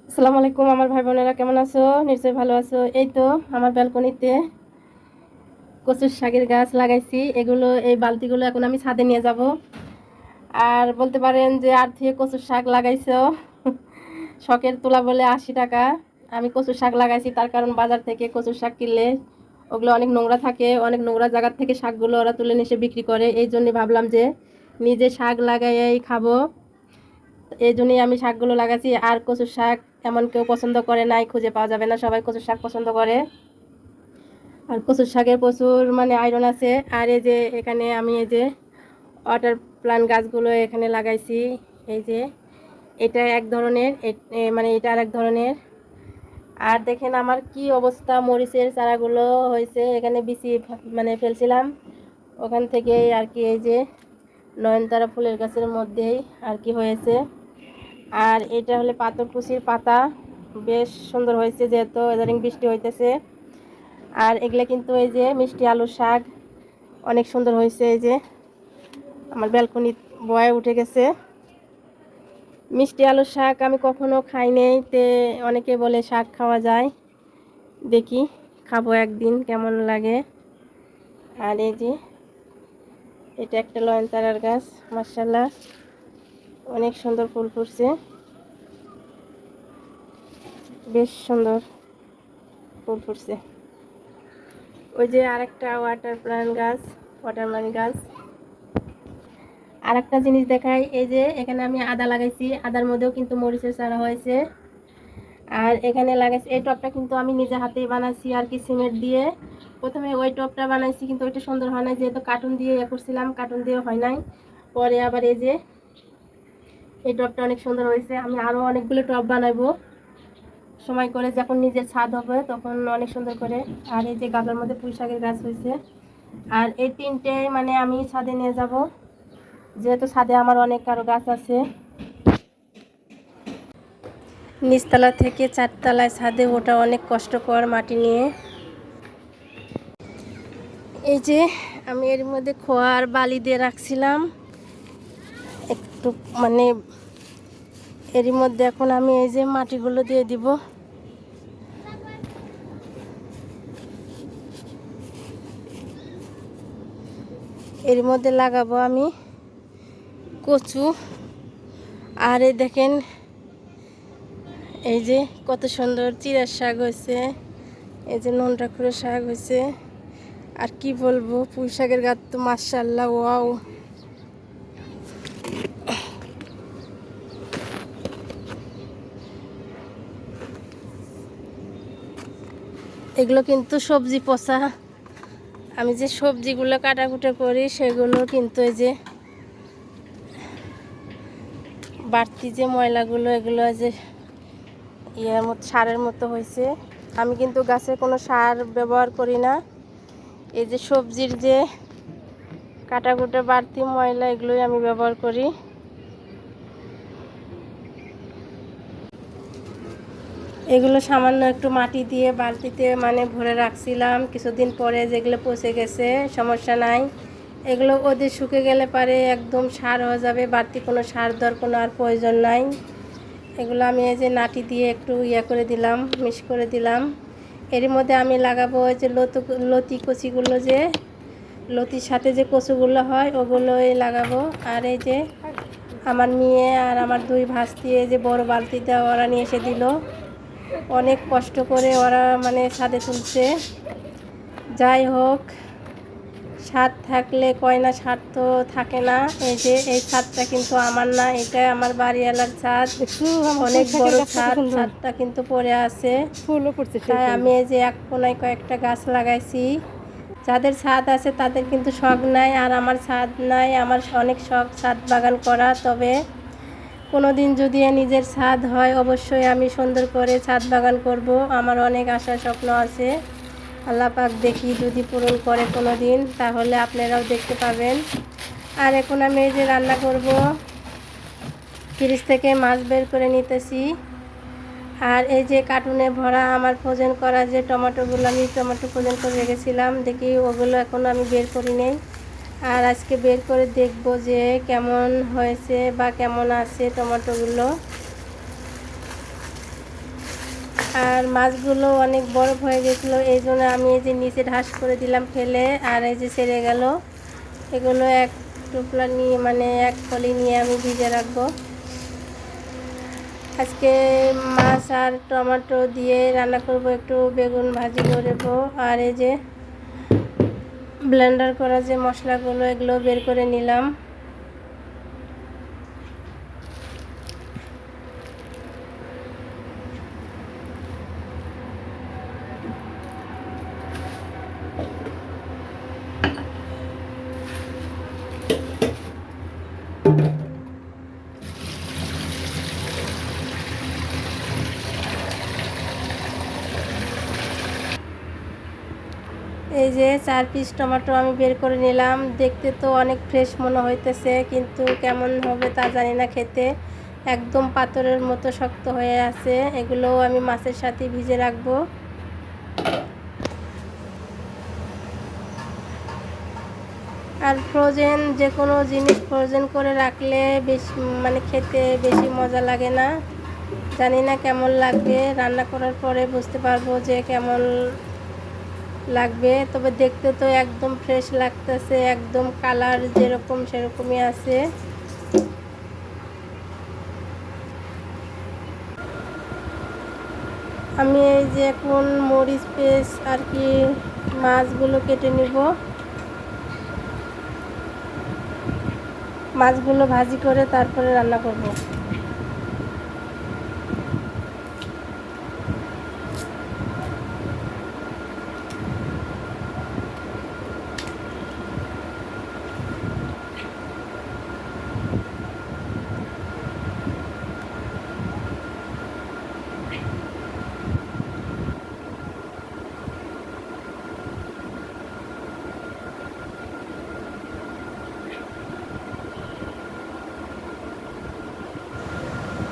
আসসালামু আলাইকুম আমার ভাই বোনেরা, কেমন আছো? নিশ্চয়ই ভালো আছো। এই তো আমার ব্যালকনিতে কচুর শাকের গাছ লাগাইছি। এই বালতিগুলো এখন আমি ছাদে নিয়ে যাব। আর বলতে পারেন যে আর থেকে কচুর শাক লাগাইছো শখের তোলা বলে 80 টাকা। আমি কচুর শাক লাগাইছি তার কারণ বাজার থেকে কচুর শাক কিনলে ওগুলো অনেক নোংরা থাকে, অনেক নোংরা জায়গার থেকে শাকগুলো ওরা তুলে নিয়ে এসে বিক্রি করে। এই জন্যই ভাবলাম যে নিজে শাক লাগাইয়াই খাবো। এই জন্যই আমি শাকগুলো লাগাচ্ছি। আর কচুর শাক এমন কেউ পছন্দ করে নাই, খুঁজে পাওয়া যাবে না, সবাই কচুর শাক পছন্দ করে। আর কচুর শাকে প্রচুর আয়রন আছে। আর এই যে এখানে আমি এই যে ওয়াটার প্লান্ট গাছগুলো এখানে লাগাইছি। এই যে এটা এক ধরনের, এটা আর এক ধরনের। আর দেখেন আমার কি অবস্থা, মরিচের চারাগুলো হয়েছে এখানে বিচি ফেলছিলাম ওখান থেকে আর কি। এই যে নয়নতারা ফুলের গাছের মধ্যেই আর কি হয়েছে। আর এটা হলে পাথরকুচির পাতা, বেশ সুন্দর হয়েছে যেহেতু ইদানিং বৃষ্টি হইতেছে। আর এগুলা কিন্তু এই যে মিষ্টি আলুর শাক, অনেক সুন্দর হয়েছে। এই যে আমার ব্যালকনি বয়ে উঠে গেছে মিষ্টি আলুর শাক। আমি কখনো খাই নাই, তে অনেকে বলে শাক খাওয়া যায়, দেখি খাবো একদিন কেমন লাগে। আর এই যে এটা একটা নয়নতারার গাছ, মাশাআল্লাহ অনেক সুন্দর ফুল ফুটছে, বেশ সুন্দর ফুল ফুটছে। ওই যে আরেকটা ওয়াটারমেলন গাছ। আরেকটা জিনিস দেখাই, এই যে এখানে আমি আদা লাগাইছি, আদার মধ্যেও কিন্তু মরিচের চারা হয়েছে। আর এখানে লাগাইছি, এই টবটা কিন্তু আমি নিজে হাতেই বানাইছি আর কি, সিমেন্ট দিয়ে। প্রথমে ওই টবটা বানাইছি কিন্তু ওইটা সুন্দর হয় নাই, যেহেতু কার্টুন দিয়ে করছিলাম, কার্টুন দিয়ে হয় নাই। পরে আবার এই যে এই টবটা অনেক সুন্দর হয়েছে। আমি আরও অনেকগুলো টব বানাবো সময় করে, যখন নিজের ছাদ হবে তখন অনেক সুন্দর করে। আর এই যে গাছের মধ্যে পুঁই শাকের গাছ হয়েছে। আর এই তিনটে আমি ছাদে নিয়ে যাব, যেহেতু ছাদে আমার অনেক আরও গাছ আছে। নিচতলা থেকে চারতলায় ছাদে ওঠা অনেক কষ্টকর মাটি নিয়ে। এই যে আমি এর মধ্যে খোয়া আর বালি দিয়ে রাখছিলাম একটু, এর মধ্যে এখন আমি এই যে মাটিগুলো দিয়ে দিব। এর মধ্যে লাগাবো আমি কচু। আর এই দেখেন এই যে কত সুন্দর চিড়ার শাক হয়েছে, এই যে নোনটাকুড়ের শাক হয়েছে। আর কি বলবো, পুঁই শাকের গাছ তো মাশাআল্লাহ, ওয়াও। এগুলো কিন্তু সবজি পচা। আমি যে সবজিগুলো কাটাকুটা করি সেগুলো কিন্তু এই যে বাড়তি যে ময়লাগুলো, এগুলো যে সারের মতো হয়েছে। আমি কিন্তু গাছে কোনো সার ব্যবহার করি না, এই যে সবজির যে কাটাকুটা বাড়তি ময়লা এগুলোই আমি ব্যবহার করি। এগুলো সামান্য একটু মাটি দিয়ে বালতিতে ভরে রাখছিলাম, কিছুদিন পরে যেগুলো পচে গেছে সমস্যা নাই, এগুলো ওদের শুকে গেলে পারে একদম সার হয়ে যাবে, বাড়তি কোনো সার দেওয়ার কোনো আর প্রয়োজন নাই। এগুলো আমি এই যে নাটি দিয়ে একটু করে দিলাম, মিক্স করে দিলাম। এর মধ্যে আমি লাগাবো ওই যে লতি কচিগুলো, যে লতির সাথে যে কচুগুলো হয় ওগুলোই লাগাবো। আর এই যে আমার মেয়ে আর আমার দুই ভাস্তি এই যে বড় বালতিটা ওরা নিয়ে এসে দিল, অনেক কষ্ট করে ওরা ছাদে তুলছে। যাই হোক, ছাদ থাকলে কয় না, ছাদ তো থাকে না। এই যে এই ছাদটা কিন্তু আমার না, এটা আমার বাড়িওয়ালার ছাদ, অনেক বড় ছাদ। ছাদটা কিন্তু পড়ে আছে, তাই আমি এই যে এক কোনায় কয়েকটা গাছ লাগাইছি। যাদের ছাদ আছে তাদের কিন্তু শখ নাই, আর আমার ছাদ নাই। আমার অনেক শখ ছাদ বাগান করা, তবে কোনো দিন যদি নিজের ছাদ হয় অবশ্যই আমি সুন্দর করে ছাদ বাগান করব। আমার অনেক আশা স্বপ্ন আছে, আল্লাহ পাক দেখি যদি পূরণ করে কোনো দিন, তাহলে আপনারাও দেখতে পাবেন। আর এখন আমি এই যে রান্না করব, ফ্রিজ থেকে মাছ বের করে নিতেছি। আর এই যে কার্টুনে ভরা আমার ফ্রোজেন করা যে টমেটোগুলো, আমি টমেটো ফ্রোজেন করে রেখেছিলাম, দেখি ওগুলো এখনও আমি বের করি নেই। আর আজকে বের করে দেখব যে কেমন হয়েছে বা কেমন আছে টমেটোগুলো। আর মাছগুলো অনেক বরফ হয়ে গেছিলো, এই জন্য আমি এই যে নিচে ঢাস করে দিলাম ফেলে, আর এই যে ছেড়ে গেল। এগুলো এক টুকরা নিয়ে মানে এক ফলি নিয়ে আমি ভিজে রাখবো। আজকে মাছ আর টমেটো দিয়ে রান্না করব, একটু বেগুন ভাজি করব। আর এই যে ব্লেন্ডার করা যে মশলাগুলো, এগুলো বের করে নিলাম। এই যে 4 পিস টমেটো আমি বের করে নিলাম। দেখতে তো অনেক ফ্রেশ মনে হইতেছে, কিন্তু কেমন হবে তা জানি না খেতে। একদম পাথরের মতো শক্ত হয়ে আছে। এগুলো আমি মাছের সাথে ভিজে রাখবো। আর ফ্রোজেন যে কোনো জিনিস ফ্রোজেন করে রাখলে বেশি মানে খেতে বেশি মজা লাগে না। জানি না কেমন লাগবে, রান্না করার পরে বুঝতে পারবো যে কেমন লাগবে। তবে দেখতে তো একদম ফ্রেশ লাগতেছে, একদম কালার যেরকম সেরকমই আছে। আমি এই যে এখন মরিচ পেস্ট আর কি মাছগুলো কেটে নিব। মাছগুলো ভাজি করে তারপরে রান্না করব।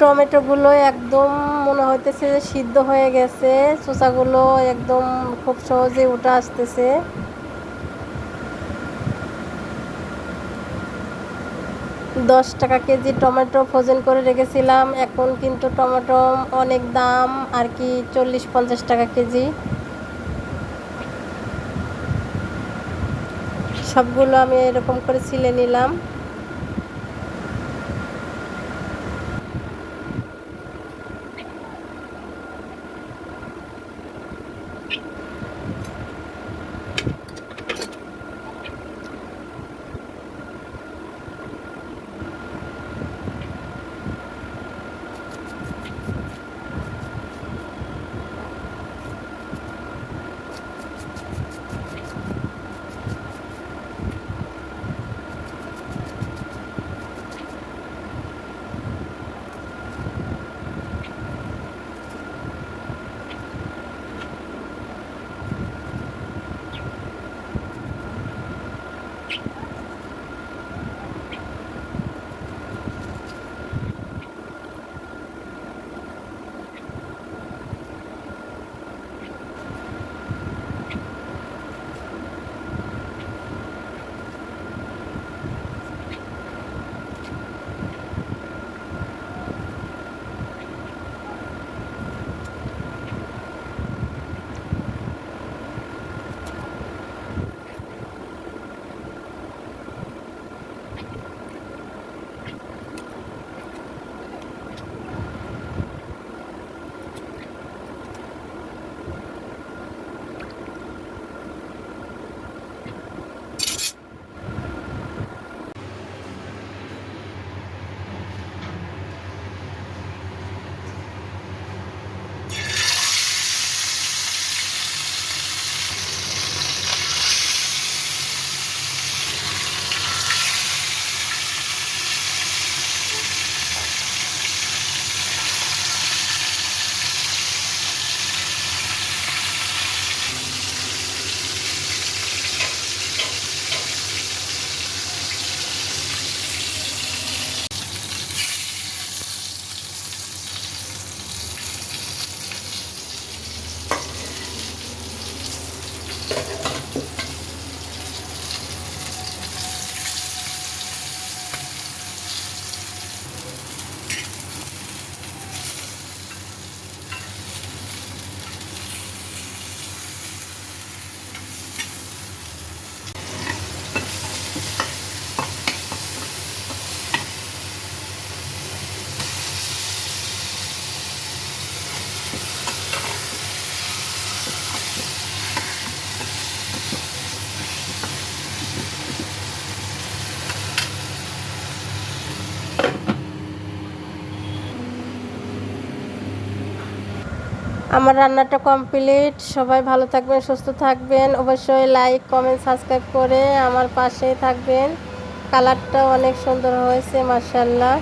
টমেটোগুলো একদম মনে হইতেছে যে সিদ্ধ হয়ে গেছে। চোচাগুলো একদম খুব সহজে উঠে আসতেছে। ৳10 কেজি টমেটো ফ্রোজেন করে রেখেছিলাম, এখন কিন্তু টমেটো অনেক দাম আর কি, 40-50 টাকা কেজি। সবগুলো আমি এরকম করে ছিলে নিলাম। আমার রান্নাটা কমপ্লিট। সবাই ভালো থাকবেন, সুস্থ থাকবেন। অবশ্যই লাইক কমেন্ট সাবস্ক্রাইব করে আমার পাশেই থাকবেন। কালারটা অনেক সুন্দর হয়েছে মাশাআল্লাহ।